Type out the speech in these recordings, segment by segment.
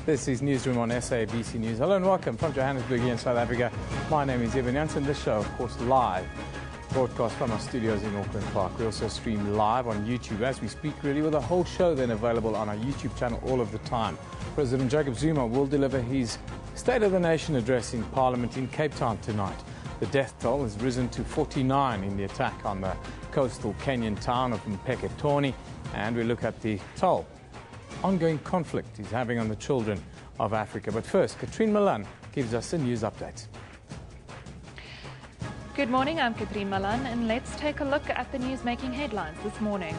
This is Newsroom on SABC News. Hello and welcome from Johannesburg here in South Africa. My name is Eben, Jansen. This show, of course, live broadcast from our studios in Auckland Park. We also stream live on YouTube as we speak, really, with a whole show then available on our YouTube channel all of the time. President Jacob Zuma will deliver his State of the Nation address in Parliament in Cape Town tonight. The death toll has risen to 49 in the attack on the coastal Kenyan town of Mpeketoni, and we look at the toll ongoing conflict is having on the children of Africa. But first, Katrine Malan gives us a news update. Good morning, I'm Katrine Malan, and let's take a look at the news making headlines this morning.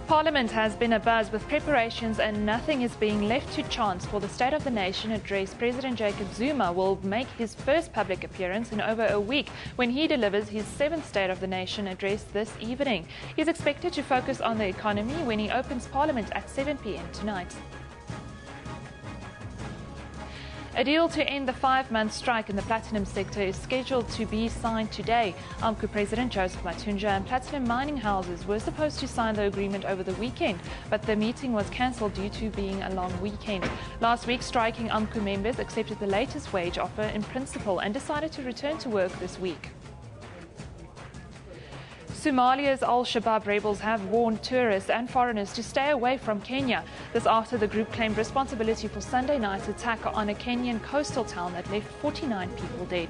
Parliament has been abuzz with preparations and nothing is being left to chance for the State of the Nation address. President Jacob Zuma will make his first public appearance in over a week when he delivers his 7th State of the Nation address this evening. He is expected to focus on the economy when he opens Parliament at 7 p.m. tonight. A deal to end the 5-month strike in the platinum sector is scheduled to be signed today. AMCU President Joseph Matunja and platinum mining houses were supposed to sign the agreement over the weekend, but the meeting was cancelled due to being a long weekend. Last week, striking AMCU members accepted the latest wage offer in principle and decided to return to work this week. Somalia's Al-Shabaab rebels have warned tourists and foreigners to stay away from Kenya. This after the group claimed responsibility for Sunday night's attack on a Kenyan coastal town that left 49 people dead.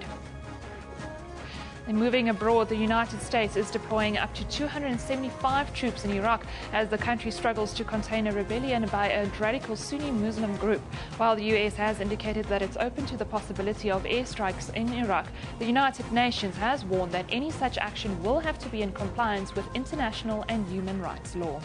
And moving abroad, the United States is deploying up to 275 troops in Iraq as the country struggles to contain a rebellion by a radical Sunni Muslim group. While the US has indicated that it's open to the possibility of airstrikes in Iraq, the United Nations has warned that any such action will have to be in compliance with international and human rights law.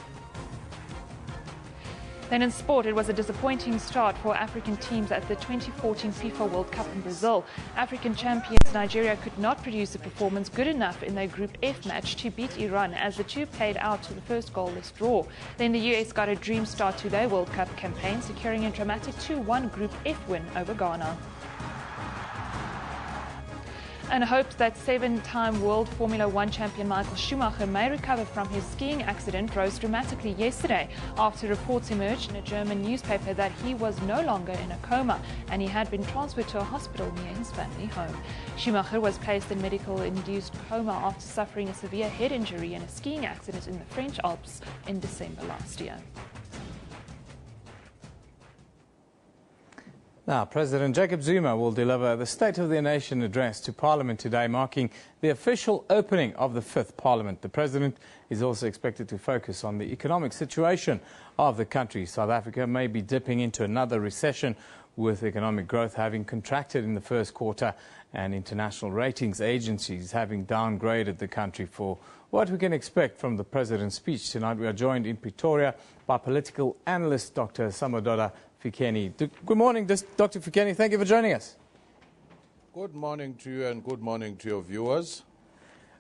Then in sport, it was a disappointing start for African teams at the 2014 FIFA World Cup in Brazil. African champions Nigeria could not produce a performance good enough in their Group F match to beat Iran as the two played out to the first goalless draw. Then the US got a dream start to their World Cup campaign, securing a dramatic 2-1 Group F win over Ghana. And hopes that 7-time World Formula One champion Michael Schumacher may recover from his skiing accident rose dramatically yesterday after reports emerged in a German newspaper that he was no longer in a coma and he had been transferred to a hospital near his family home. Schumacher was placed in medical-induced coma after suffering a severe head injury in a skiing accident in the French Alps in December last year. Now, President Jacob Zuma will deliver the State of the Nation address to Parliament today, marking the official opening of the 5th Parliament. The President is also expected to focus on the economic situation of the country. South Africa may be dipping into another recession, with economic growth having contracted in the first quarter and international ratings agencies having downgraded the country. For what we can expect from the President's speech tonight, we are joined in Pretoria by political analyst Dr. Samadoda Fikeni. Good morning, Dr. Fikeni. Thank you for joining us. Good morning to you and good morning to your viewers.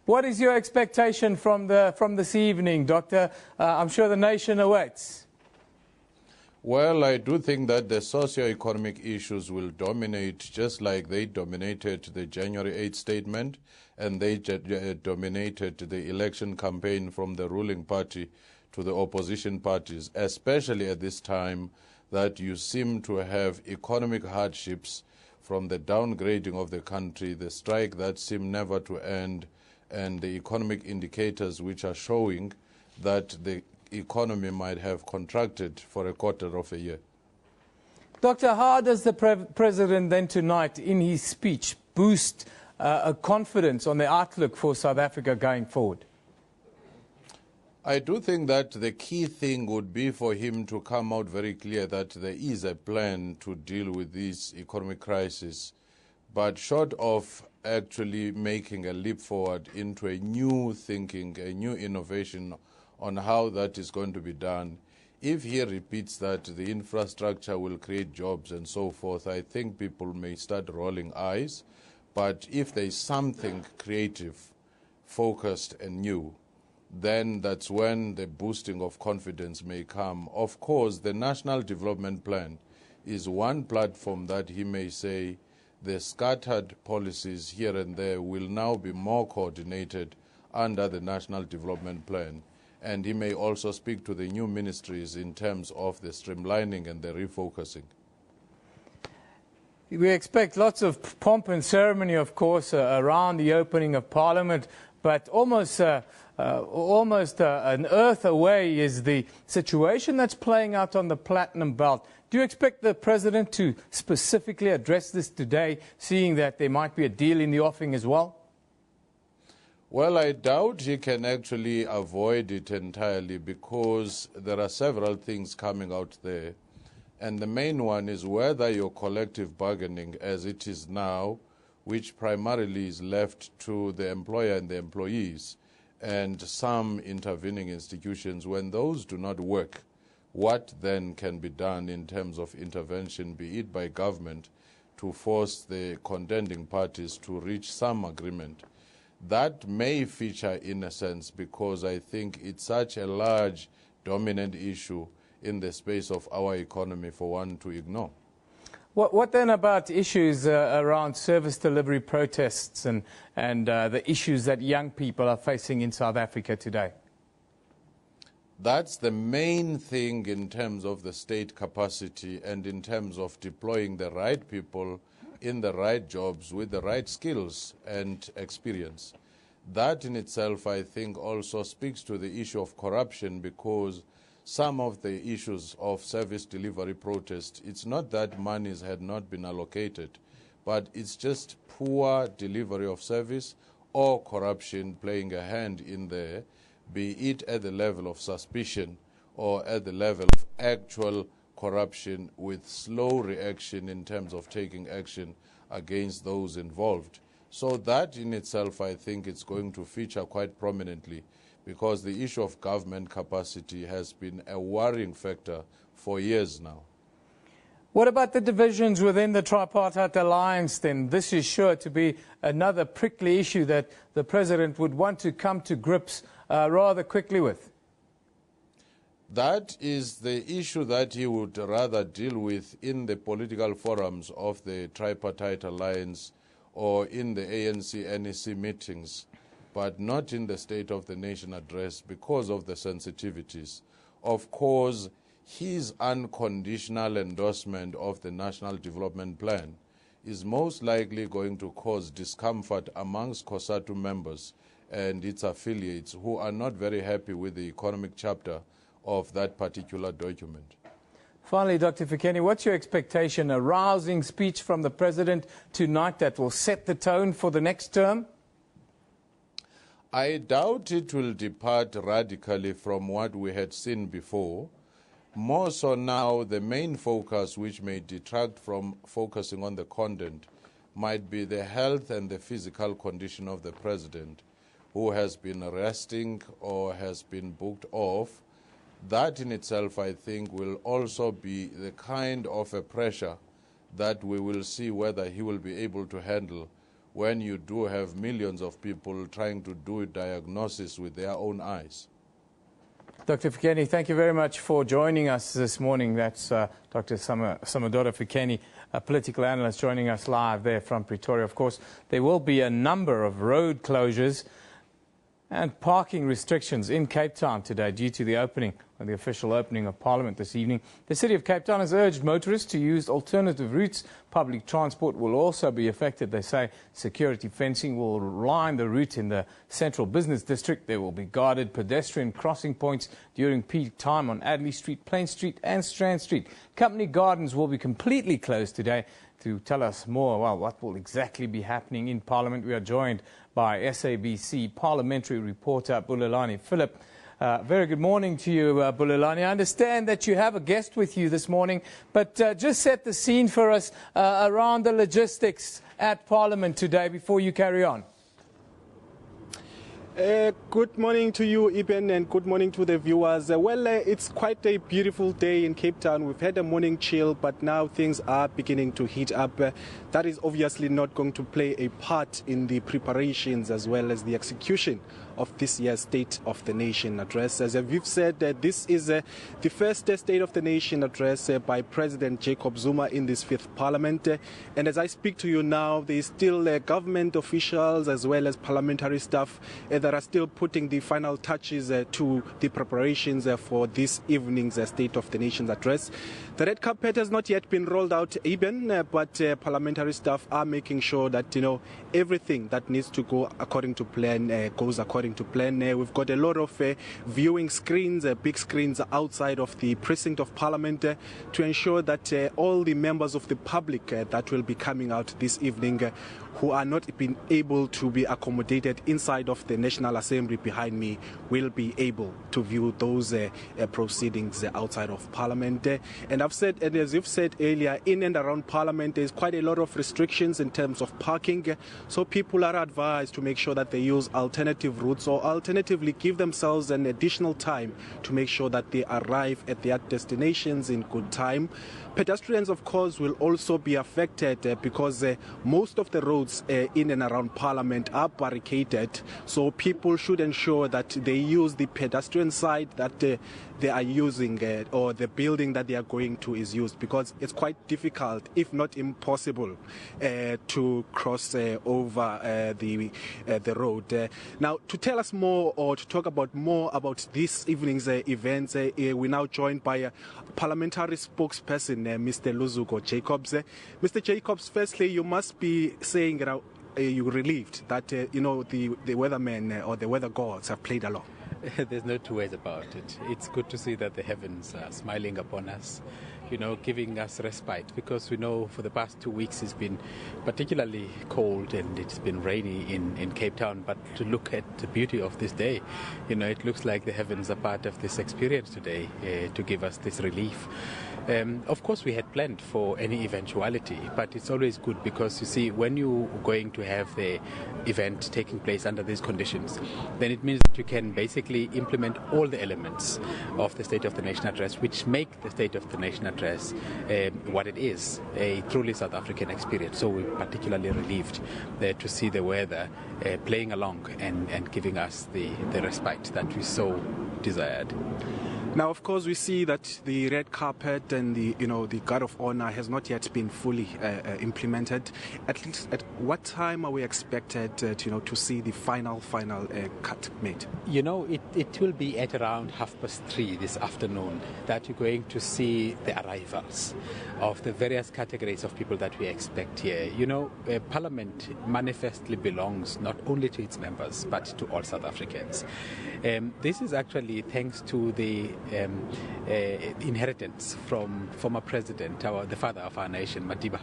What is your expectation from this evening, Doctor? I'm sure the nation awaits. Well, I do think that the socio-economic issues will dominate, just like they dominated the January 8th statement and they dominated the election campaign from the ruling party to the opposition parties, especially at this time that you seem to have economic hardships from the downgrading of the country, the strike that seemed never to end, and the economic indicators which are showing that the economy might have contracted for a quarter of a year. Doctor, how does the President then tonight in his speech boost confidence on the outlook for South Africa going forward? I do think that the key thing would be for him to come out very clear that there is a plan to deal with this economic crisis, but short of actually making a leap forward into a new thinking, a new innovation on how that is going to be done, if he repeats that the infrastructure will create jobs and so forth, I think people may start rolling eyes. But if there is something creative, focused and new, then that's when the boosting of confidence may come. Of course, the National Development Plan is one platform that he may say the scattered policies here and there will now be more coordinated under the National Development Plan. And he may also speak to the new ministries in terms of the streamlining and the refocusing. We expect lots of pomp and ceremony, of course, around the opening of Parliament, but almost an earth away is the situation that's playing out on the Platinum Belt. Do you expect the President to specifically address this today, seeing that there might be a deal in the offing as well? Well, I doubt he can actually avoid it entirely because there are several things coming out there. And the main one is whether your collective bargaining as it is now, which primarily is left to the employer and the employees and some intervening institutions, when those do not work, what then can be done in terms of intervention, be it by government, to force the contending parties to reach some agreement? That may feature in a sense because I think it's such a large, dominant issue in the space of our economy for one to ignore. What then about issues around service delivery protests and the issues that young people are facing in South Africa today? That's the main thing in terms of the state capacity and in terms of deploying the right people in the right jobs with the right skills and experience. That in itself, I think, also speaks to the issue of corruption because some of the issues of service delivery protest, it's not that monies had not been allocated, but it's just poor delivery of service or corruption playing a hand in there, be it at the level of suspicion or at the level of actual corruption with slow reaction in terms of taking action against those involved. So that in itself, I think it's going to feature quite prominently because the issue of government capacity has been a worrying factor for years now. What about the divisions within the Tripartite Alliance then? This is sure to be another prickly issue that the President would want to come to grips rather quickly with. That is the issue that he would rather deal with in the political forums of the Tripartite Alliance or in the ANC-NEC meetings, but not in the State of the Nation address because of the sensitivities. Of course, his unconditional endorsement of the National Development Plan is most likely going to cause discomfort amongst COSATU members and its affiliates who are not very happy with the economic chapter of that particular document. Finally, Dr. Mpeketoni, what's your expectation? A rousing speech from the President tonight that will set the tone for the next term? I doubt it will depart radically from what we had seen before. More so now, the main focus, which may detract from focusing on the content, might be the health and the physical condition of the President, who has been resting or has been booked off. That in itself, I think, will also be the kind of a pressure that we will see whether he will be able to handle when you do have millions of people trying to do a diagnosis with their own eyes. Dr. Mpeketoni, thank you very much for joining us this morning. That's Dr. Samadora Mpeketoni, a political analyst, joining us live there from Pretoria. Of course, there will be a number of road closures and parking restrictions in Cape Town today due to the official opening of Parliament this evening. The City of Cape Town has urged motorists to use alternative routes. Public transport will also be affected. They say security fencing will line the route in the central business district. There will be guarded pedestrian crossing points during peak time on Adley Street, Plain Street and Strand Street. Company gardens will be completely closed today. To tell us more about what will exactly be happening in Parliament, we are joined by SABC parliamentary reporter Bulelani Philip. Very good morning to you, Bulelani. I understand that you have a guest with you this morning, but just set the scene for us around the logistics at Parliament today before you carry on. Good morning to you, Eben, and good morning to the viewers. It's quite a beautiful day in Cape Town. We've had a morning chill, but now things are beginning to heat up. That is obviously not going to play a part in the preparations as well as the execution of this year's State of the Nation address. As we've said, this is the first State of the Nation address by President Jacob Zuma in this fifth Parliament. And as I speak to you now, there is still government officials as well as parliamentary staff that that are still putting the final touches to the preparations for this evening's State of the Nation's address. The red carpet has not yet been rolled out, Eben, but parliamentary staff are making sure that, everything that needs to go according to plan goes according to plan. We've got a lot of viewing screens, big screens outside of the precinct of Parliament to ensure that all the members of the public that will be coming out this evening who are not being able to be accommodated inside of the National Assembly behind me will be able to view those proceedings outside of Parliament. And I've said, and as you've said earlier, in and around Parliament there's quite a lot of restrictions in terms of parking, so people are advised to make sure that they use alternative routes or alternatively give themselves an additional time to make sure that they arrive at their destinations in good time. Pedestrians, of course, will also be affected because most of the roads in and around Parliament are barricaded. So people should ensure that they use the pedestrian side that they are using or the building that they are going to is used, because it's quite difficult, if not impossible, to cross over the road. Now, to tell us more or to talk more about this evening's events, we're now joined by a parliamentary spokesperson, Mr. Luzuko Jacobs. Mr. Jacobs, firstly, you must be saying you're relieved that the weathermen or the weather gods have played along. There's no two ways about it. It's good to see that the heavens are smiling upon us, giving us respite, because we know for the past 2 weeks it's been particularly cold and it's been rainy in Cape Town. But to look at the beauty of this day, it looks like the heavens are part of this experience today to give us this relief. Of course, we had planned for any eventuality, but it's always good because, you see, when you're going to have the event taking place under these conditions, then it means that you can basically implement all the elements of the State of the Nation address, which make the State of the Nation address what it is, a truly South African experience. So we're particularly relieved to see the weather playing along and giving us the respite that we so desired. Now, of course, we see that the red carpet and the guard of honor has not yet been fully implemented. At least, at what time are we expected, to see the final cut made? It will be at around 3:30 this afternoon that you're going to see the arrivals of the various categories of people that we expect here. Parliament manifestly belongs not only to its members but to all South Africans. This is actually thanks to the inheritance from former president, the father of our nation, Madiba,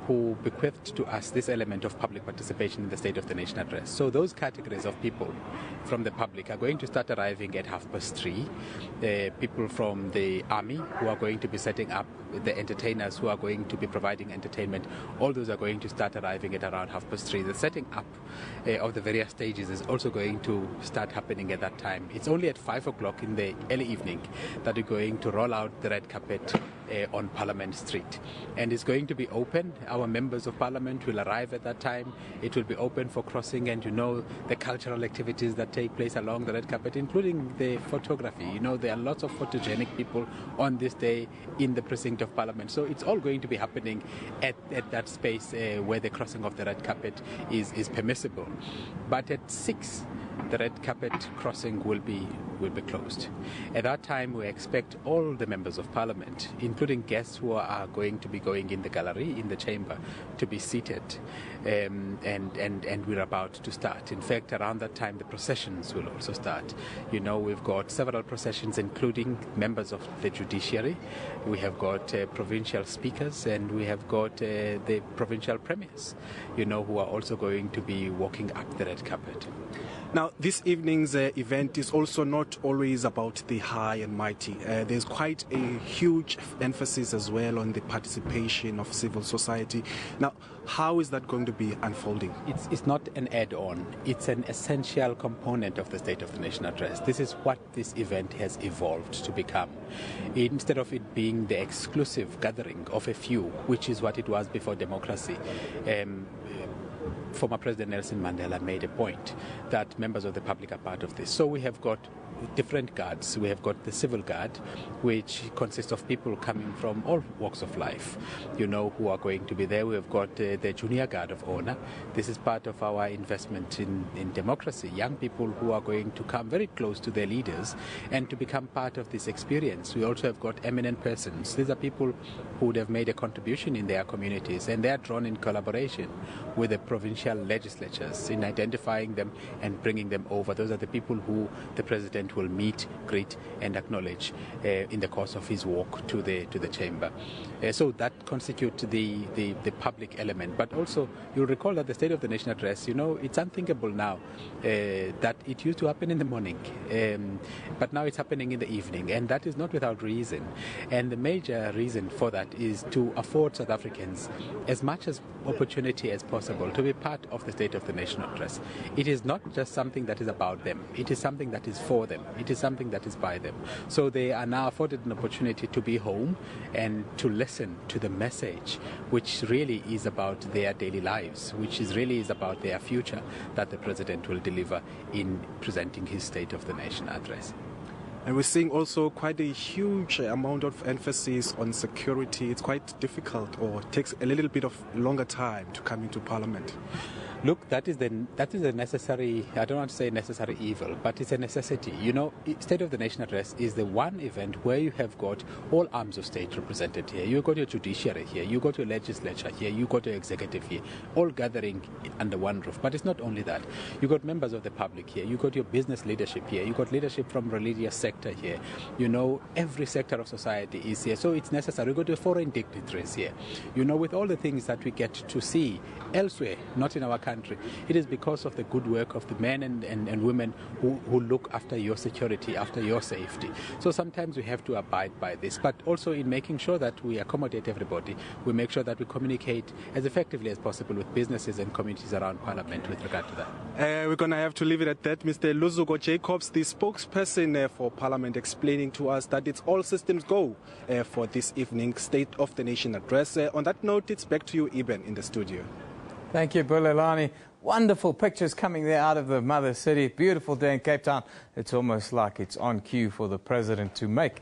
who bequeathed to us this element of public participation in the State of the Nation address. So those categories of people from the public are going to start arriving at 3:30. People from the army who are going to be setting up, the entertainers who are going to be providing entertainment, all those are going to start arriving at around 3:30. The setting up of the various stages is also going to start happening at that time. It's only at 5 o'clock in the early evening that we're going to roll out the red carpet on Parliament Street. And it's going to be open. Our members of Parliament will arrive at that time. It will be open for crossing and the cultural activities that take place along the red carpet, including the photography. There are lots of photogenic people on this day in the precinct of Parliament. So it's all going to be happening at that space where the crossing of the red carpet is permissible. But at 6, the red carpet crossing will be closed. At that time, we expect all the members of Parliament, including guests who are going to be going in the gallery, in the chamber, to be seated, and we're about to start. In fact, around that time, the processions will also start. We've got several processions, including members of the judiciary. We have got provincial speakers, and we have got the provincial premiers, who are also going to be walking up the red carpet. Now, this evening's event is also not always about the high and mighty. There's quite a huge emphasis as well on the participation of civil society. Now, how is that going to be unfolding? It's not an add-on. It's an essential component of the State of the Nation address. This is what this event has evolved to become. Instead of it being the exclusive gathering of a few, which is what it was before democracy, former President Nelson Mandela made a point that members of the public are part of this. So we have got different guards. We have got the civil guard, which consists of people coming from all walks of life, who are going to be there. We have got the junior guard of honor. This is part of our investment in democracy. Young people who are going to come very close to their leaders and to become part of this experience. We also have got eminent persons. These are people who would have made a contribution in their communities, and they are drawn in collaboration with the provincial legislatures in identifying them and bringing them over. Those are the people who the president will meet, greet, and acknowledge in the course of his walk to the chamber. So that constitutes the public element. But also, you'll recall that the State of the Nation address, it's unthinkable now that it used to happen in the morning, but now it's happening in the evening, and that is not without reason. And the major reason for that is to afford South Africans as much as opportunity as possible to be part of the State of the Nation address. It is not just something that is about them. It is something that is for them. It is something that is by them. So they are now afforded an opportunity to be home and to listen to the message, which really is about their daily lives, which really is about their future, that the president will deliver in presenting his State of the Nation address. And we're seeing also quite a huge amount of emphasis on security. It's quite difficult, or takes a little bit of longer time to come into Parliament. Look, that is a necessary, I don't want to say necessary evil, but it's a necessity. State of the Nation address is the one event where you have got all arms of state represented here. You've got your judiciary here, you've got your legislature here, you've got your executive here, all gathering under one roof. But it's not only that. You've got members of the public here, you've got your business leadership here, you've got leadership from religious sector here. Every sector of society is here. So it's necessary. You've got your foreign dignitaries here. With all the things that we get to see elsewhere, not in our country, it is because of the good work of the men and women who look after your security, after your safety. So sometimes we have to abide by this, but also in making sure that we accommodate everybody, we make sure that we communicate as effectively as possible with businesses and communities around Parliament with regard to that. We're going to have to leave it at that. Mr. Luzuko Jacobs, the spokesperson for Parliament, explaining to us that it's all systems go for this evening's State of the Nation address. On that note, it's back to you, Eben, in the studio. Thank you, Bulelani. Wonderful pictures coming there out of the mother city. Beautiful day in Cape Town. It's almost like it's on cue for the president to make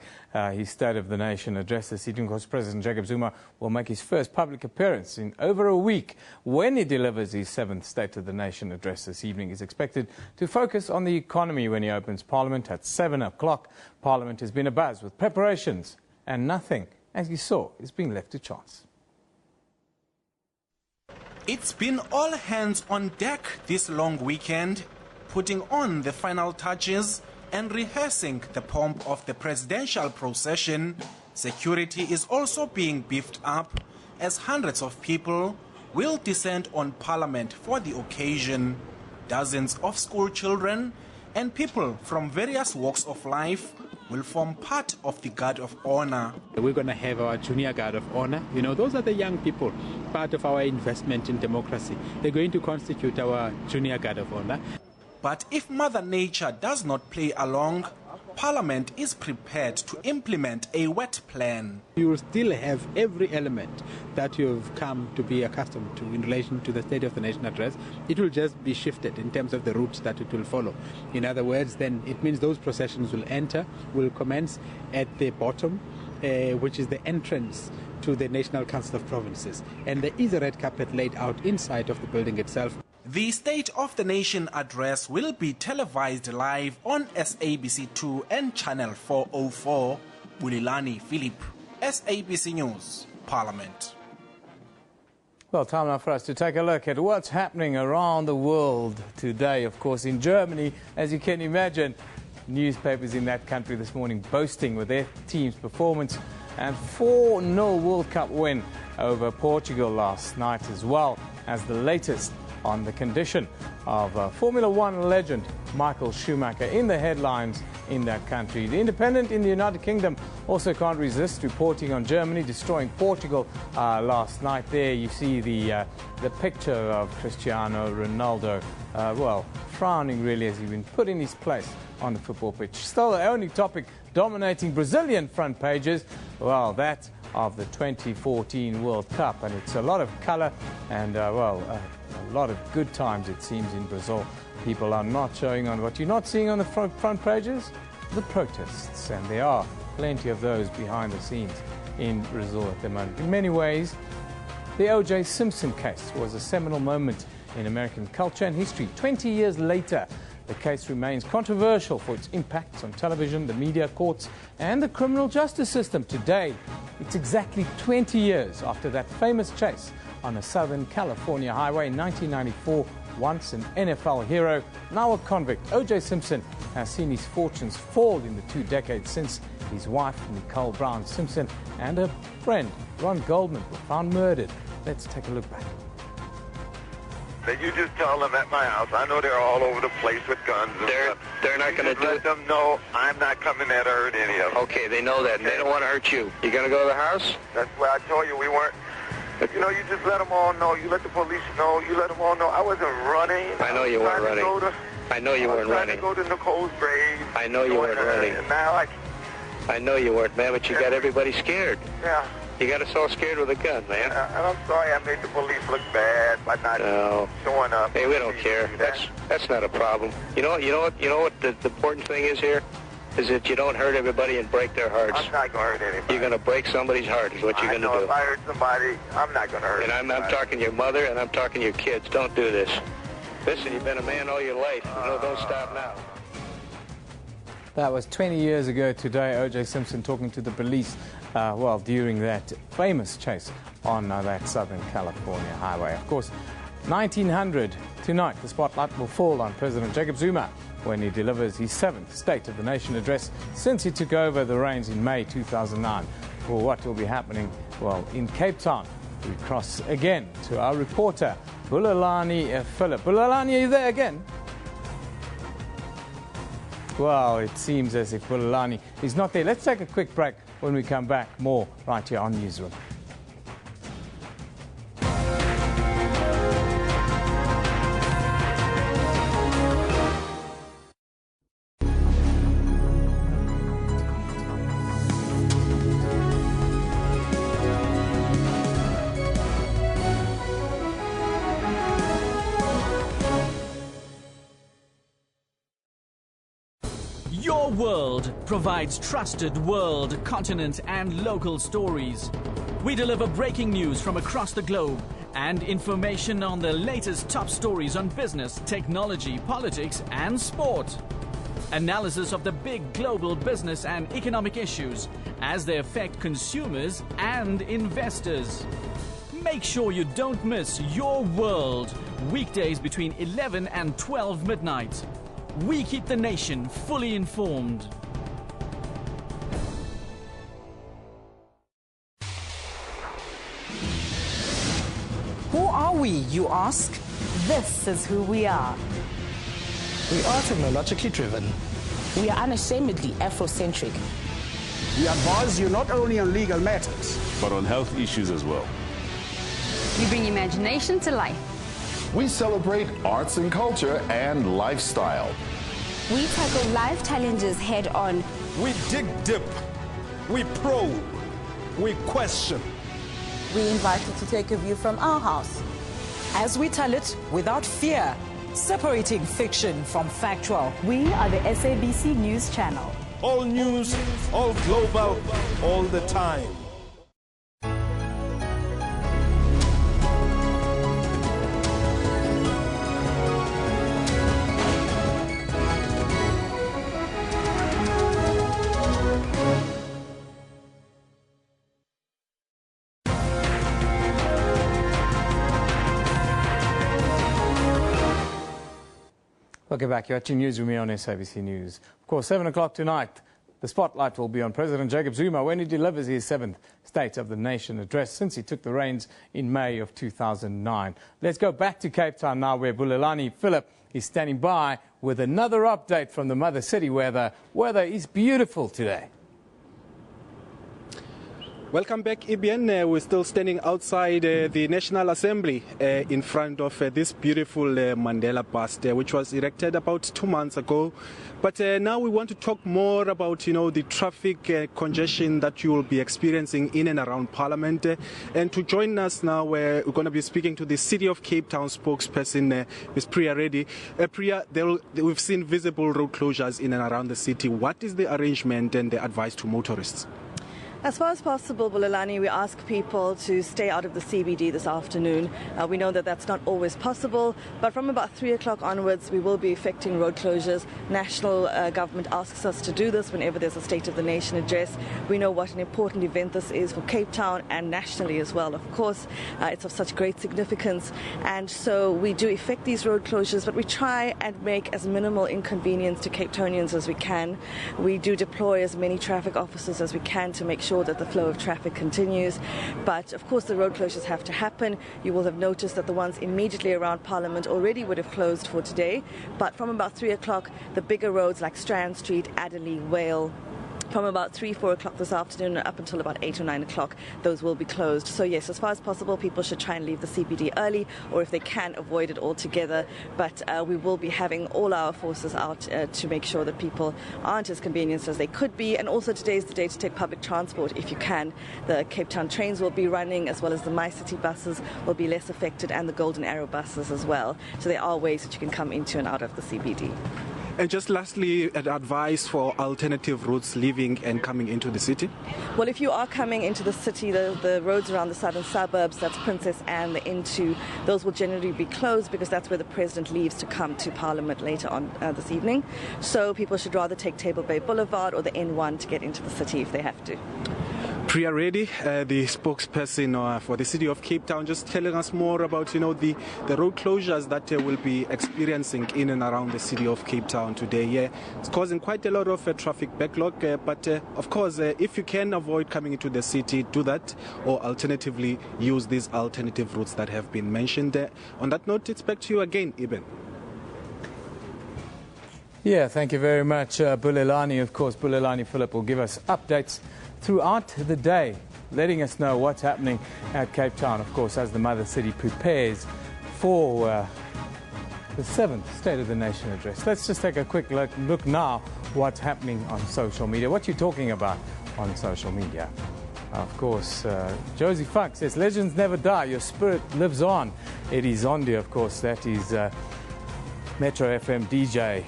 his State of the Nation address this evening. Of course, President Jacob Zuma will make his first public appearance in over a week when he delivers his 7th State of the Nation address this evening. He's expected to focus on the economy when he opens Parliament at 7 o'clock. Parliament has been abuzz with preparations, and nothing, as you saw, is being left to chance. It's been all hands on deck this long weekend, putting on the final touches and rehearsing the pomp of the presidential procession. Security is also being beefed up as hundreds of people will descend on Parliament for the occasion. Dozens of school children and people from various walks of life will form part of the Guard of Honor. We're going to have our Junior Guard of Honor. Those are the young people, part of our investment in democracy. They're going to constitute our Junior Guard of Honor. But if Mother Nature does not play along, Parliament is prepared to implement a wet plan. You will still have every element that you've come to be accustomed to in relation to the State of the Nation address. It will just be shifted in terms of the routes that it will follow. In other words, then it means those processions will commence at the bottom, which is the entrance to the National Council of Provinces. And there is a red carpet laid out inside of the building itself. The State of the Nation address will be televised live on SABC2 and Channel 404. Bulelani Philip, SABC News, Parliament. Well, time now for us to take a look at what's happening around the world today. Of course, in Germany, as you can imagine, newspapers in that country this morning boasting with their team's performance and 4-0 World Cup win over Portugal last night, as well as the latest on the condition of Formula One legend Michael Schumacher in the headlines in that country. The Independent in the United Kingdom also can't resist reporting on Germany destroying Portugal last night. There you see the picture of Cristiano Ronaldo, frowning really as he's been put in his place on the football pitch. Still the only topic dominating Brazilian front pages, well, that of the 2014 World Cup, and it's a lot of colour and a lot of good times, it seems, in Brazil. People are not showing on what you're not seeing on the front pages. the protests, and there are plenty of those behind the scenes in Brazil at the moment. In many ways, the O.J. Simpson case was a seminal moment in American culture and history. 20 years later, the case remains controversial for its impacts on television, the media, courts, and the criminal justice system. Today, it's exactly 20 years after that famous chase on a Southern California highway in 1994. Once an NFL hero, now a convict, O.J. Simpson has seen his fortunes fall in the 2 decades since his wife, Nicole Brown Simpson, and her friend, Ron Goldman, were found murdered. Let's take a look back. You just tell them at my house. I know they're all over the place with guns. They're not going to do let it. them know I'm not coming there to hurt any of them. Okay, they know that. And they don't want to hurt you. You going to go to the house? That's why I told you we weren't. You know, you just let them all know. You let the police know. You let them all know. I wasn't running. I know you weren't running. I know you weren't running. I was trying to go to Nicole's grave. I know you weren't running. And now I know you weren't, man, but you got everybody scared. Yeah. You got us all scared with a gun, man. And I'm sorry I made the police look bad by not showing up. Hey, we don't care. That's not a problem. You know what the important thing is here? Is that you don't hurt everybody and break their hearts. I'm not going to hurt anybody. You're going to break somebody's heart is what you're going to do. If I hurt somebody, I'm not going to hurt anybody. And I'm talking to your mother and I'm talking to your kids. Don't do this. Listen, you've been a man all your life. Don't stop now. That was 20 years ago today, O.J. Simpson talking to the police during that famous chase on that Southern California highway. Of course, 1900 tonight, the spotlight will fall on President Jacob Zuma when he delivers his 7th State of the Nation address since he took over the reins in May 2009. For what will be happening, in Cape Town, we cross again to our reporter, Bulelani Philip. Bulelani, are you there again? Well, it seems as if Bulelani is not there. Let's take a quick break. When we come back, more right here on Newsroom. Your World provides trusted world, continent and local stories. We deliver breaking news from across the globe and information on the latest top stories on business, technology, politics and sport. Analysis of the big global business and economic issues as they affect consumers and investors. Make sure you don't miss Your World, weekdays between 11 and 12 midnight. We keep the nation fully informed. Who are we, you ask? This is who we are. We are technologically driven. We are unashamedly Afrocentric. We advise you not only on legal matters, but on health issues as well. We bring imagination to life. We celebrate arts and culture and lifestyle. We tackle life challenges head on. We dig deep. We probe. We question. We invite you to take a view from our house, as we tell it without fear, separating fiction from factual. We are the SABC News Channel. All news, all global, all the time. Welcome back. You're watching News with me on SABC News. Of course, 7 o'clock tonight, the spotlight will be on President Jacob Zuma when he delivers his 7th State of the Nation address since he took the reins in May of 2009. Let's go back to Cape Town now, where Bulelani Philip is standing by with another update from the Mother City, where the weather is beautiful today. Welcome back, Eben. We're still standing outside the National Assembly in front of this beautiful Mandela bust, which was erected about 2 months ago. But now we want to talk more about, the traffic congestion that you will be experiencing in and around Parliament. And to join us now, we're going to be speaking to the City of Cape Town spokesperson, Ms. Priya Reddy. Priya, we've seen visible road closures in and around the city. What is the arrangement and the advice to motorists? As far as possible, Bulelani, we ask people to stay out of the CBD this afternoon. We know that that's not always possible, but from about 3 o'clock onwards, we will be effecting road closures. National government asks us to do this whenever there's a State of the Nation address. We know what an important event this is for Cape Town and nationally as well. Of course, it's of such great significance, and so we do effect these road closures, but we try and make as minimal inconvenience to Cape Townians as we can. We do deploy as many traffic officers as we can to make sure that the flow of traffic continues. But of course the road closures have to happen. You will have noticed that the ones immediately around Parliament already would have closed for today. But from about 3 o'clock, the bigger roads like Strand Street, Adderley, Whale, from about 3, 4 o'clock this afternoon up until about 8 or 9 o'clock, those will be closed. So yes, as far as possible, people should try and leave the CBD early, or if they can, avoid it altogether. But we will be having all our forces out to make sure that people aren't as convenienced as they could be. And also today is the day to take public transport if you can. The Cape Town trains will be running, as well as the My City buses will be less affected, and the Golden Arrow buses as well. So there are ways that you can come into and out of the CBD. And just lastly, advice for alternative routes leaving and coming into the city? Well, if you are coming into the city, the roads around the southern suburbs, that's Princess Anne, the N2, those will generally be closed because that's where the President leaves to come to Parliament later on this evening. So people should rather take Table Bay Boulevard or the N1 to get into the city if they have to. Priya Reddy, the spokesperson for the City of Cape Town, just telling us more about, the road closures that we'll be experiencing in and around the City of Cape Town today. Yeah, it's causing quite a lot of traffic backlog, but of course, if you can avoid coming into the city, do that, or alternatively use these alternative routes that have been mentioned. On that note, it's back to you again, Eben. Yeah, thank you very much, Bulelani. Of course, Bulelani Philip will give us updates throughout the day, letting us know what's happening at Cape Town, of course, as the Mother City prepares for the 7th State of the Nation address. Let's just take a quick look now what's happening on social media. What you talking about on social media? Of course, Josie Funk says, legends never die, your spirit lives on. Eddie Zondi, of course, that is Metro FM DJ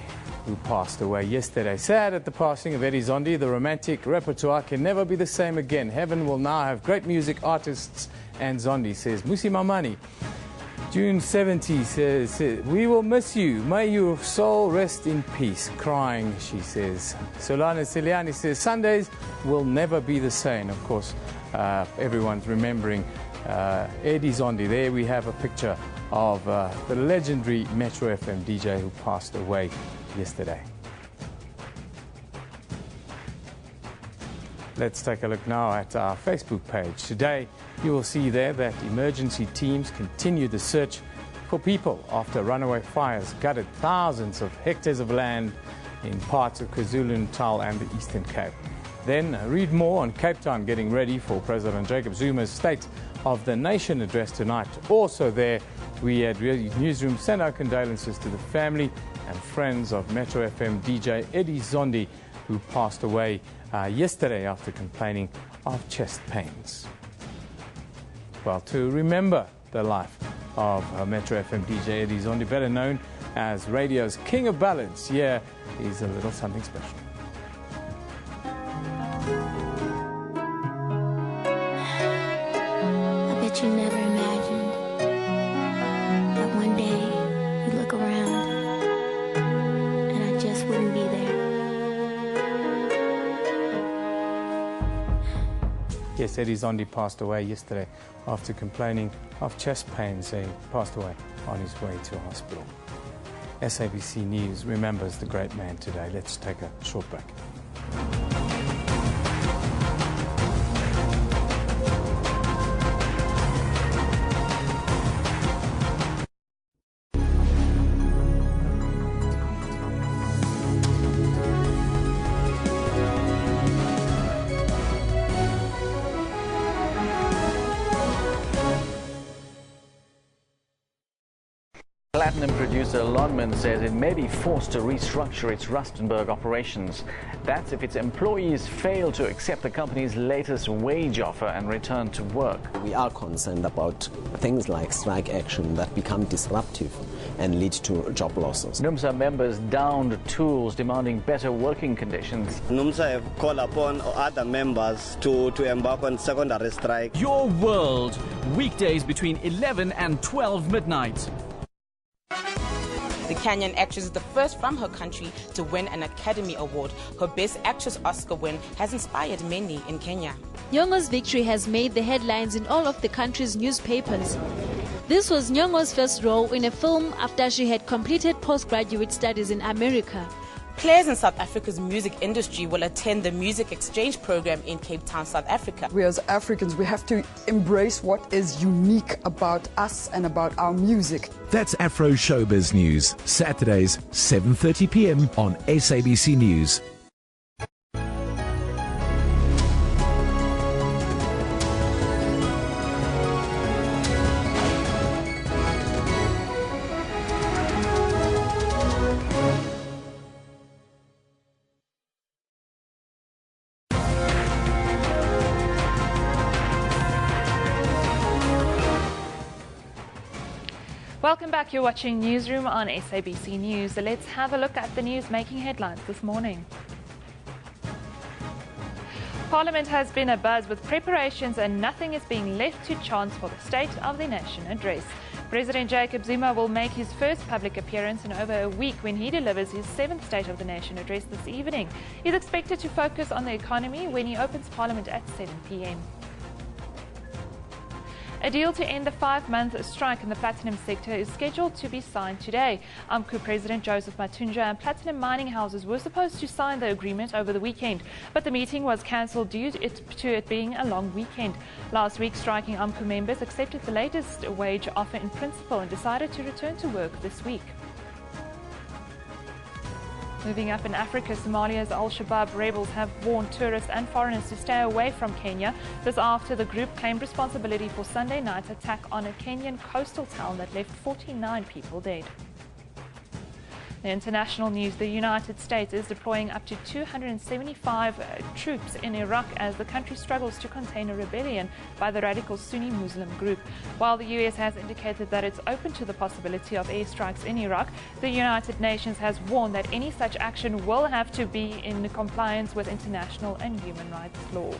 who passed away yesterday. Sad at the passing of Eddie Zondi. The romantic repertoire can never be the same again. Heaven will now have great music artists, and Zondi says, Musi Mamani. June 70 says, we will miss you. May your soul rest in peace. Crying, she says. Solana Ciliani says, Sundays will never be the same. Of course, everyone's remembering Eddie Zondi. There we have a picture of the legendary Metro FM DJ who passed away yesterday. Let's take a look now at our Facebook page. Today, you will see there that emergency teams continue the search for people after runaway fires gutted thousands of hectares of land in parts of KwaZulu-Natal and the Eastern Cape. Then read more on Cape Town getting ready for President Jacob Zuma's State of the Nation address tonight. Also there, we at Newsroom send our condolences to the family and friends of Metro FM DJ Eddie Zondi, who passed away yesterday after complaining of chest pains. Well, to remember the life of Metro FM DJ Eddie Zondi, better known as radio's king of ballads, here is a little something special. I bet you never imagined that one day you'd look around and I just wouldn't be there. Yes, Eddie Zondi passed away yesterday after complaining of chest pains. He passed away on his way to a hospital. SABC News remembers the great man today. Let's take a short break. Platinum producer Lonman says it may be forced to restructure its Rustenburg operations. That's if its employees fail to accept the company's latest wage offer and return to work. We are concerned about things like strike action that become disruptive and lead to job losses. NUMSA members downed tools demanding better working conditions. NUMSA have called upon other members to embark on secondary strike. Your world, weekdays between 11 and 12 midnight. The Kenyan actress is the first from her country to win an Academy Award. Her Best Actress Oscar win has inspired many in Kenya. Nyong'o's victory has made the headlines in all of the country's newspapers. This was Nyong'o's first role in a film after she had completed postgraduate studies in America. Players in South Africa's music industry will attend the music exchange program in Cape Town, South Africa. We as Africans, we have to embrace what is unique about us and about our music. That's Afro Showbiz News, Saturdays, 7:30 p.m. on SABC News. Welcome back. You're watching Newsroom on SABC News. So let's have a look at the news making headlines this morning. Parliament has been abuzz with preparations and nothing is being left to chance for the State of the Nation address. President Jacob Zuma will make his first public appearance in over a week when he delivers his 7th State of the Nation address this evening. He's expected to focus on the economy when he opens Parliament at 7 p.m. A deal to end the 5-month strike in the platinum sector is scheduled to be signed today. UMCU President Joseph Matunja and platinum mining houses were supposed to sign the agreement over the weekend, but the meeting was cancelled due to it being a long weekend. Last week, striking UMCU members accepted the latest wage offer in principle and decided to return to work this week. Moving up in Africa, Somalia's Al-Shabaab rebels have warned tourists and foreigners to stay away from Kenya. This after the group claimed responsibility for Sunday night's attack on a Kenyan coastal town that left 49 people dead. In international news, the United States is deploying up to 275 troops in Iraq as the country struggles to contain a rebellion by the radical Sunni Muslim group. While the US has indicated that it's open to the possibility of airstrikes in Iraq, the United Nations has warned that any such action will have to be in compliance with international and human rights law.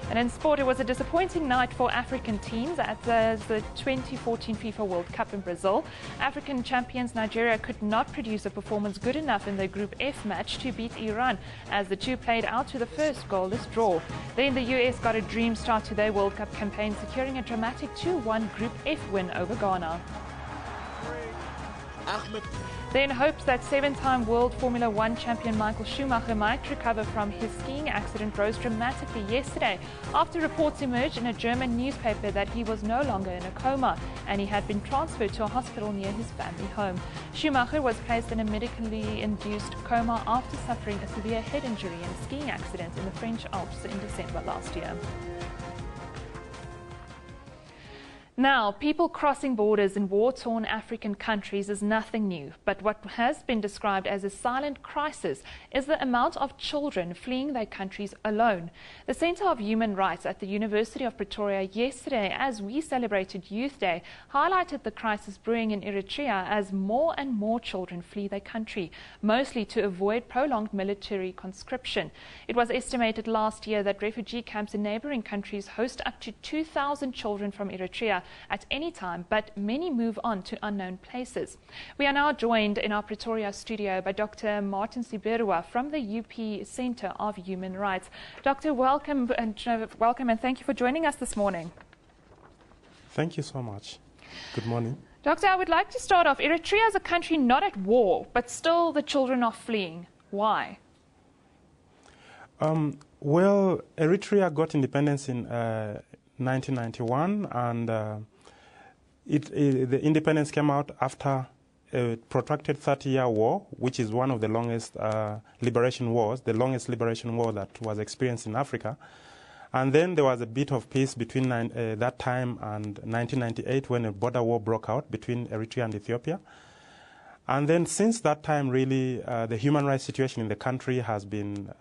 And in sport, it was a disappointing night for African teams at the 2014 FIFA World Cup in Brazil. African champions Nigeria could not produce a performance good enough in their Group F match to beat Iran, as the two played out to the first goalless draw. Then the US got a dream start to their World Cup campaign, securing a dramatic 2-1 Group F win over Ghana. Then hopes that 7-time World Formula One champion Michael Schumacher might recover from his skiing accident rose dramatically yesterday after reports emerged in a German newspaper that he was no longer in a coma and he had been transferred to a hospital near his family home. Schumacher was placed in a medically induced coma after suffering a severe head injury in a skiing accident in the French Alps in December last year. Now, people crossing borders in war-torn African countries is nothing new, but what has been described as a silent crisis is the amount of children fleeing their countries alone. The Centre of Human Rights at the University of Pretoria yesterday, as we celebrated Youth Day, highlighted the crisis brewing in Eritrea as more and more children flee their country, mostly to avoid prolonged military conscription. It was estimated last year that refugee camps in neighboring countries host up to 2,000 children from Eritrea at any time, but many move on to unknown places. We are now joined in our Pretoria studio by Dr. Martin Siberwa from the UP Centre of Human Rights. Doctor, welcome and thank you for joining us this morning. Thank you so much. Good morning. Doctor, I would like to start off. Eritrea is a country not at war, but still the children are fleeing. Why? Well, Eritrea got independence in 1991, and the independence came out after a protracted 30-year war, which is one of the longest liberation wars, the longest liberation war that was experienced in Africa. And then there was a bit of peace between that time and 1998 when a border war broke out between Eritrea and Ethiopia. And then since that time, really, the human rights situation in the country has been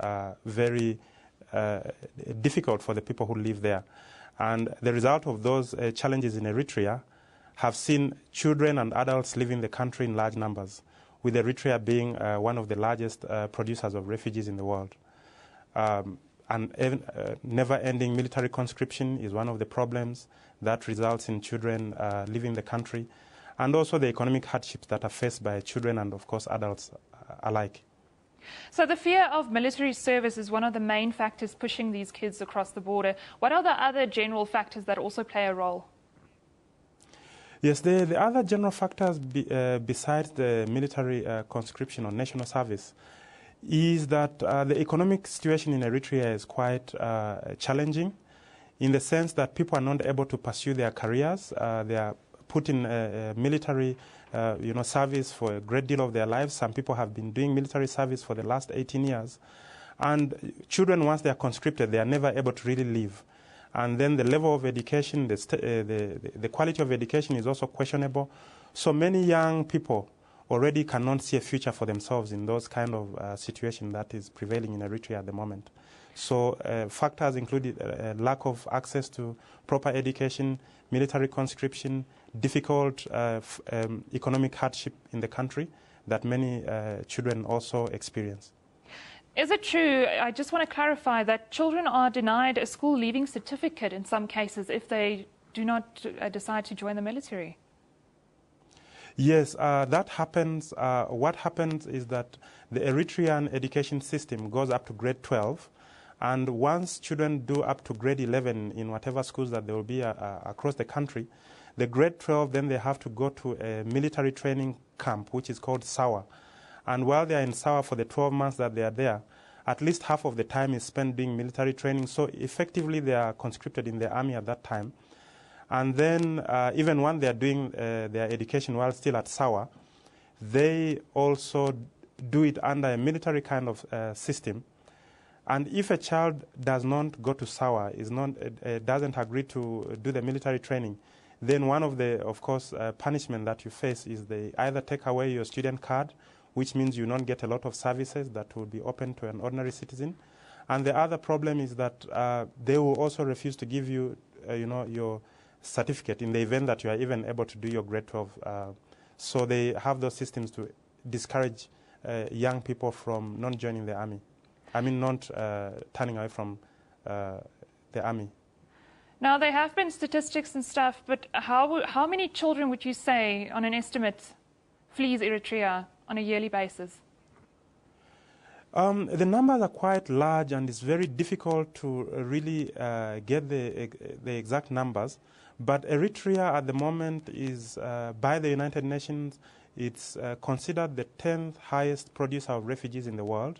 very difficult for the people who live there. And the result of those challenges in Eritrea have seen children and adults leaving the country in large numbers, with Eritrea being one of the largest producers of refugees in the world. And never-ending military conscription is one of the problems that results in children leaving the country, and also the economic hardships that are faced by children and, of course, adults alike. So the fear of military service is one of the main factors pushing these kids across the border. What are the other general factors that also play a role? Yes, the other general factors besides the military conscription or national service is that the economic situation in Eritrea is quite challenging, in the sense that people are not able to pursue their careers. They are put in military service for a great deal of their lives. Some people have been doing military service for the last 18 years. And children, once they are conscripted, they are never able to really leave. And then the level of education, the quality of education is also questionable. So many young people already cannot see a future for themselves in those kind of situation that is prevailing in Eritrea at the moment. So factors include lack of access to proper education, military conscription, difficult economic hardship in the country that many children also experience. Is it true, I just want to clarify, that children are denied a school leaving certificate in some cases if they do not decide to join the military? Yes, that happens. What happens is that the Eritrean education system goes up to grade 12, and once children do up to grade 11 in whatever schools that there will be across the country, the grade 12, then they have to go to a military training camp, which is called SAWA. And while they are in SAWA for the 12 months that they are there, at least half of the time is spent doing military training. So effectively, they are conscripted in the army at that time. And then even when they are doing their education while still at SAWA, they also do it under a military kind of system. And if a child does not go to SAWA, doesn't agree to do the military training, then one of the, of course, punishment that you face is they either take away your student card, which means you don't get a lot of services that will be open to an ordinary citizen. And the other problem is that they will also refuse to give you, your certificate in the event that you are even able to do your grade 12. So they have those systems to discourage young people from not joining the army. Not turning away from the army. Now, there have been statistics and stuff, but how many children would you say, on an estimate, flees Eritrea on a yearly basis? The numbers are quite large, and it's very difficult to really get the exact numbers. But Eritrea at the moment is, by the United Nations, it's considered the 10th highest producer of refugees in the world.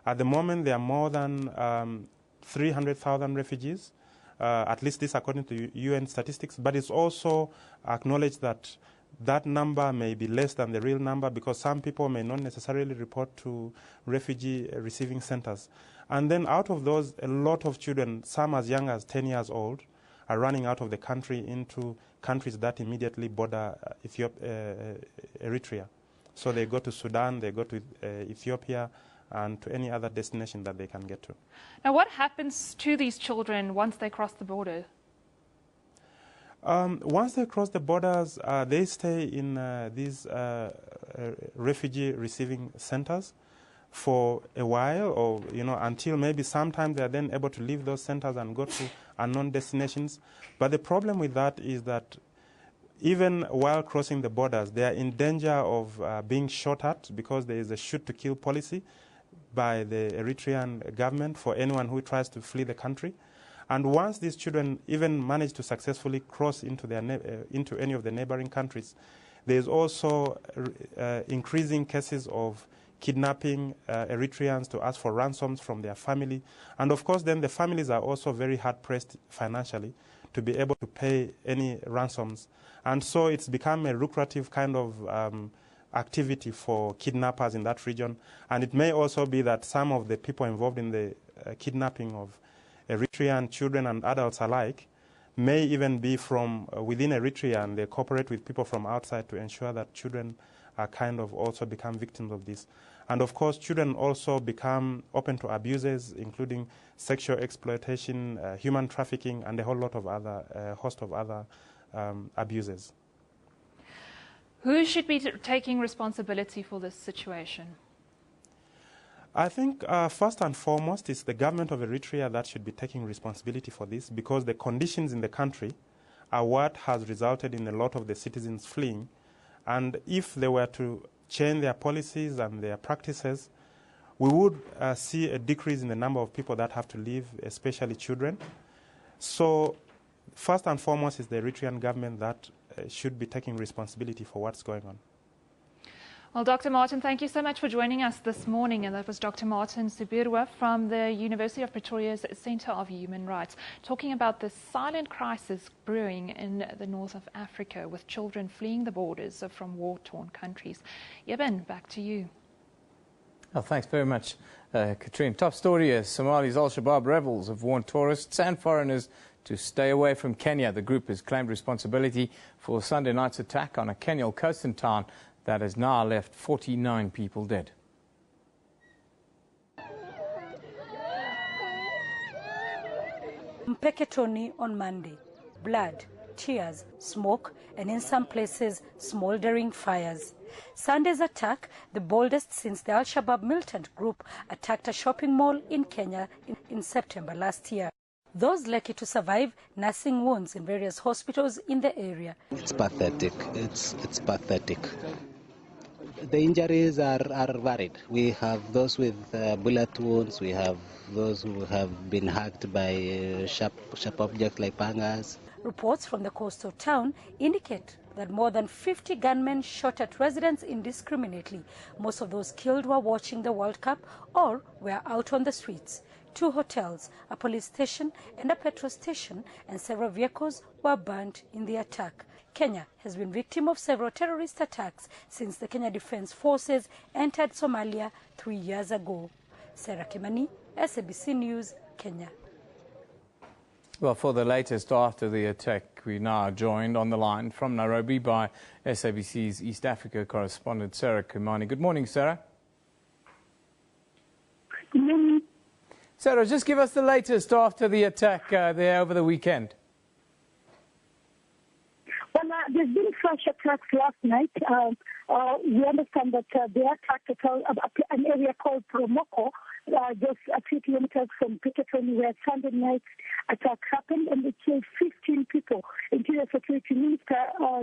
At the moment, there are more than 300,000 refugees, at least this according to UN statistics. But it's also acknowledged that that number may be less than the real number, because some people may not necessarily report to refugee receiving centers. And then out of those, a lot of children, some as young as 10 years old, are running out of the country into countries that immediately border Eritrea. So they go to Sudan, they go to Ethiopia, and to any other destination that they can get to. Now, what happens to these children once they cross the border? Once they cross the borders, they stay in these refugee receiving centers for a while, or until maybe sometime they are then able to leave those centers and go to unknown destinations. But the problem with that is that even while crossing the borders, they are in danger of being shot at, because there is a shoot-to-kill policy by the Eritrean government for anyone who tries to flee the country. And once these children even manage to successfully cross into any of the neighboring countries, there is also increasing cases of kidnapping Eritreans to ask for ransoms from their family. And of course, then the families are also very hard-pressed financially to be able to pay any ransoms. And so it's become a lucrative kind of activity for kidnappers in that region. And it may also be that some of the people involved in the kidnapping of Eritrean children and adults alike, may even be from within Eritrea, and they cooperate with people from outside to ensure that children are kind of also become victims of this. And of course, children also become open to abuses, including sexual exploitation, human trafficking, and a whole lot of other, host of other abuses. Who should be taking responsibility for this situation? I think first and foremost it's the government of Eritrea that should be taking responsibility for this, because the conditions in the country are what has resulted in a lot of the citizens fleeing. And if they were to change their policies and their practices, we would see a decrease in the number of people that have to leave, especially children. So first and foremost is the Eritrean government that should be taking responsibility for what's going on. Well, Dr. Martin, thank you so much for joining us this morning. And that was Dr. Martin Subirwa from the University of Pretoria's Centre of Human Rights, talking about the silent crisis brewing in the north of Africa, with children fleeing the borders from war-torn countries. Eben, back to you. Oh, thanks very much, Katrine. Top story is Somali's Al-Shabaab rebels have warned tourists and foreigners to stay away from Kenya. The group has claimed responsibility for Sunday night's attack on a Kenyan coastal town that has now left 49 people dead. Mpeketoni on Monday. Blood, tears, smoke, and in some places, smoldering fires. Sunday's attack, the boldest since the Al-Shabaab militant group attacked a shopping mall in Kenya in September last year. Those lucky to survive nursing wounds in various hospitals in the area. It's pathetic. It's pathetic. The injuries are varied. We have those with bullet wounds. We have those who have been hacked by sharp objects like pangas. Reports from the coastal town indicate that more than 50 gunmen shot at residents indiscriminately. Most of those killed were watching the World Cup or were out on the streets. 2 hotels, a police station and a petrol station, and several vehicles were burnt in the attack. Kenya has been victim of several terrorist attacks since the Kenya Defence Forces entered Somalia 3 years ago. Sarah Kimani, SABC News, Kenya. Well, for the latest after the attack, we now are joined on the line from Nairobi by SABC's East Africa correspondent Sarah Kimani. Good morning, Sarah. Good morning. Sarah, just give us the latest after the attack there over the weekend. Well, there's been fresh attacks last night. We understand that they attacked an area called Promoko, just a few kilometers from Mpeketoni, where Sunday night attack happened, and it killed 15 people. Interior Security Minister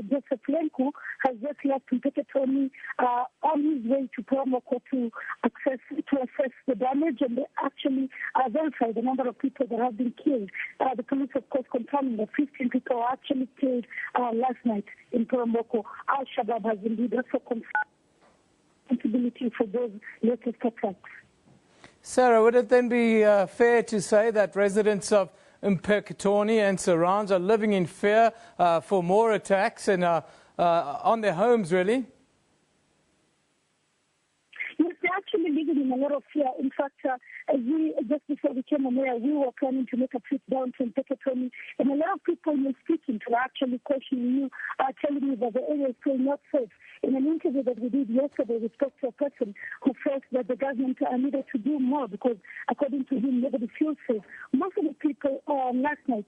Joseph Lenku has just left Mpeketoni on his way to Promoko to assess the damage and actually verify the number of people that have been killed. The police, of course, confirming that 15 people were actually killed last night in Promoko. Al-Shabaab has indeed also confirmed responsibility for those latest attacks. Sarah, would it then be fair to say that residents of Mpeketoni and surrounds are living in fear for more attacks and on their homes, really? Yes, they're actually living in a lot of fear. In fact, just before we came on air, we were planning to make a trip down to Mpeketoni, and a lot of people you're speaking to are actually questioning you, telling you that the area is still not safe. In an interview that we did yesterday, we spoke to a person who felt that the government needed to do more because, according to him, nobody feels safe. Most of the people last night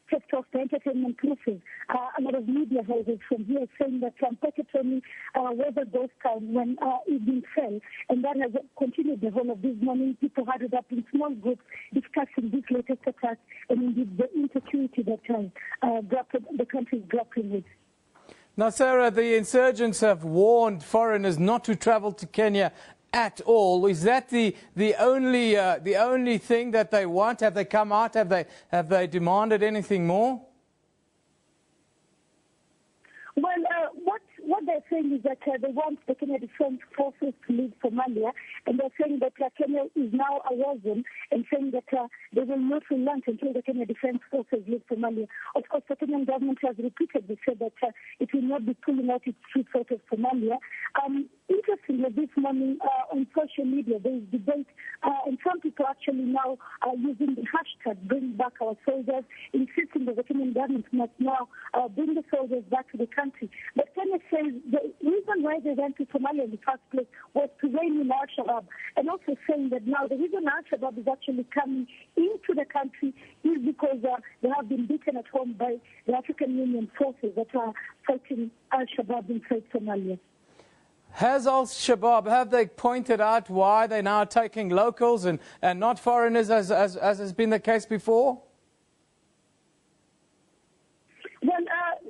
kept off the entertainment places. A lot of media houses from here saying that Mpeketoni was a ghost town when evening fell, and that has continued the whole of this morning. People huddled up in small groups discussing this latest attack and indeed the insecurity that the country is grappling with. Now, Sarah, the insurgents have warned foreigners not to travel to Kenya at all. Is that the only thing that they want? Have they come out? Have they demanded anything more? Well, what they're saying is that they want the Kenya Defense Forces to leave Somalia, and they're saying that Kenya is now a war zone, and saying that they will not relent until the Kenya Defense Forces leave Somalia. Of course, the Kenyan government has repeatedly said that it will not be pulling out its troops out of Somalia. Interestingly, this morning on social media, there is debate, and some people actually now are using the hashtag Bring Back Our Soldiers, insisting that the Kenyan government must now bring the soldiers back to the country. But Kenya says the reason why they went to Somalia in the first place was to rein in Al-Shabaab, and also saying that now the reason Al-Shabaab is actually coming into the country is because they have been beaten at home by the African Union forces that are fighting Al-Shabaab inside Somalia. Has Al-Shabaab, have they pointed out why they're now taking locals and not foreigners as has been the case before? Well,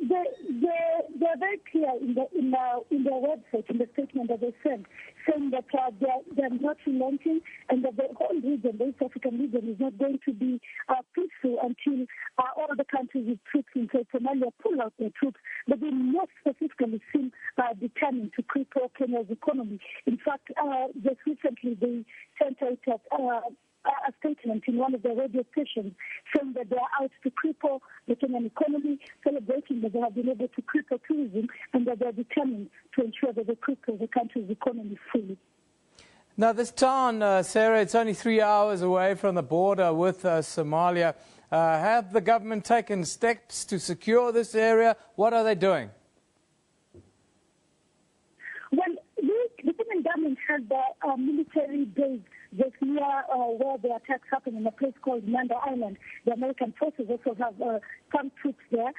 they're very clear in their website, in the statement that they sent, saying that they're not relenting and that the whole region, the East African region, is not going to be peaceful until all the countries with troops inside Somalia pull out their troops. But they most specifically seem determined to cripple Kenya's economy. In fact, just recently they sent out a statement in one of the radio stations saying that they are out to cripple the Kenyan economy, celebrating that they have been able to cripple tourism and that they are determined to ensure that they cripple the country's economy fully. Now, this town, Sarah, it's only 3 hours away from the border with Somalia. Have the government taken steps to secure this area? What are they doing? Well, the Kenyan government has the military base just near where the attacks happened in a place called Nanda Island. The American forces also have some troops there.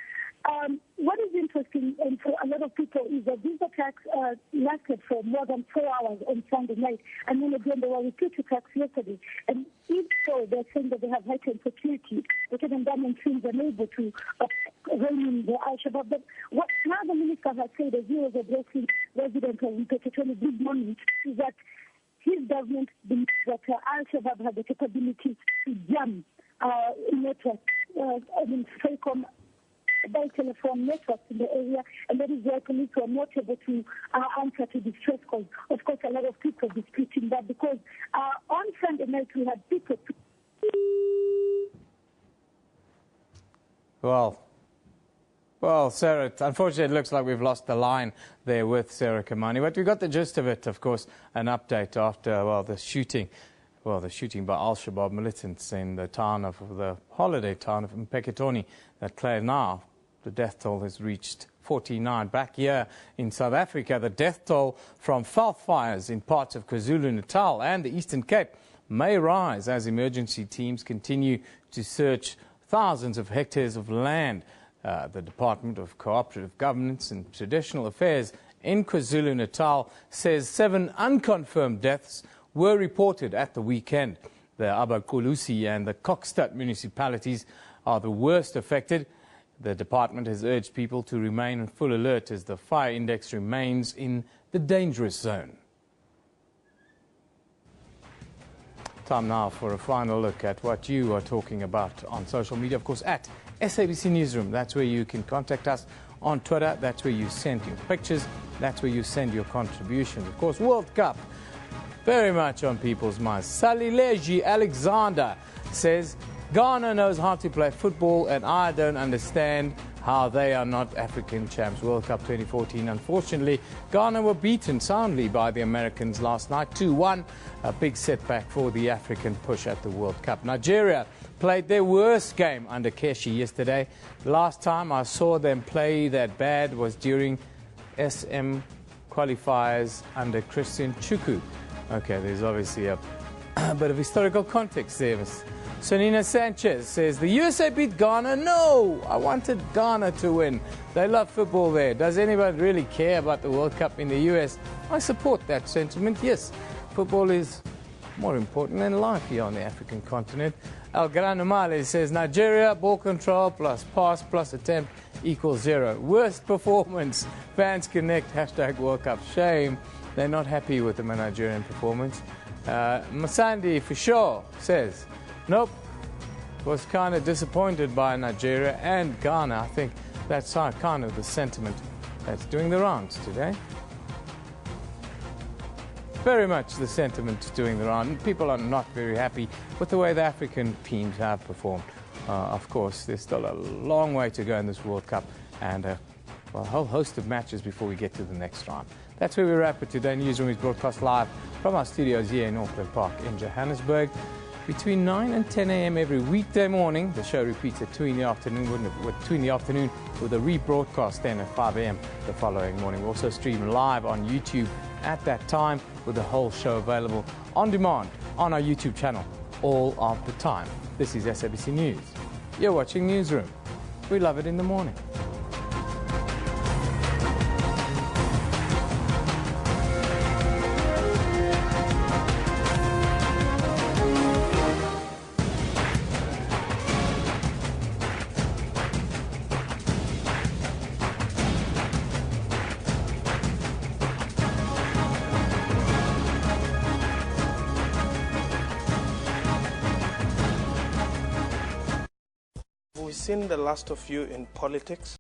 What is interesting and for a lot of people is that these attacks lasted for more than 4 hours on Sunday night, and then again there were repeat attacks yesterday. And even though they're saying that they have heightened security, the Kenyan government seems unable to rein in the Al-Shabaab. But what now the minister has said, as he was addressing residents of Mpeketoni this morning, is that his government believes that Al-Shabaab has the capability to jam networks, Telcom by telephone networks in the area, and that is why police were not able to answer to distress calls. Of course, a lot of people disputing that because on Sunday night we had people. Well, Sarah, unfortunately it looks like we've lost the line there with Sarah Kamani, but we got the gist of it, of course, an update after, the shooting by Al-Shabaab militants in the holiday town of Mpeketoni that claimed now the death toll has reached 49. Back here in South Africa, the death toll from veld fires in parts of KwaZulu-Natal and the Eastern Cape may rise as emergency teams continue to search thousands of hectares of land. The Department of Cooperative Governance and Traditional Affairs in KwaZulu-Natal says 7 unconfirmed deaths were reported at the weekend. The Abakulusi and the Kokstad municipalities are the worst affected. The department has urged people to remain on full alert as the fire index remains in the dangerous zone. Time now for a final look at what you are talking about on social media, of course, at SABC Newsroom. That's where you can contact us. On Twitter, that's where you send your pictures. That's where you send your contributions. Of course, World Cup, very much on people's minds. Salileji Alexander says, Ghana knows how to play football and I don't understand how they are not African champs. World Cup 2014. Unfortunately, Ghana were beaten soundly by the Americans last night, 2-1. A big setback for the African push at the World Cup. Nigeria played their worst game under Keshi yesterday. The last time I saw them play that bad was during SM qualifiers under Christian Chukwu. Okay, there's obviously a bit of historical context there. Sonina Sanchez says, the USA beat Ghana? No, I wanted Ghana to win. They love football there. Does anybody really care about the World Cup in the US? I support that sentiment, yes. Football is more important than life here on the African continent. El Gran Male says, Nigeria, ball control plus pass plus attempt equals 0. Worst performance. Fans connect, hashtag World Cup. Shame. They're not happy with the Nigerian performance. Masandi for sure says, nope, was kind of disappointed by Nigeria and Ghana. I think that's kind of the sentiment that's doing the rounds today. Very much the sentiment doing the round. People are not very happy with the way the African teams have performed. Of course, there's still a long way to go in this World Cup and a whole host of matches before we get to the next round. That's where we wrap it today. Newsroom is broadcast live from our studios here in Auckland Park in Johannesburg. Between 9 and 10 a.m. every weekday morning. The show repeats at 2 in the afternoon with a rebroadcast then at 5 a.m. the following morning. We also stream live on YouTube at that time with the whole show available on demand on our YouTube channel all of the time. This is SABC News. You're watching Newsroom. We love it in the morning. We've seen the last of you in politics.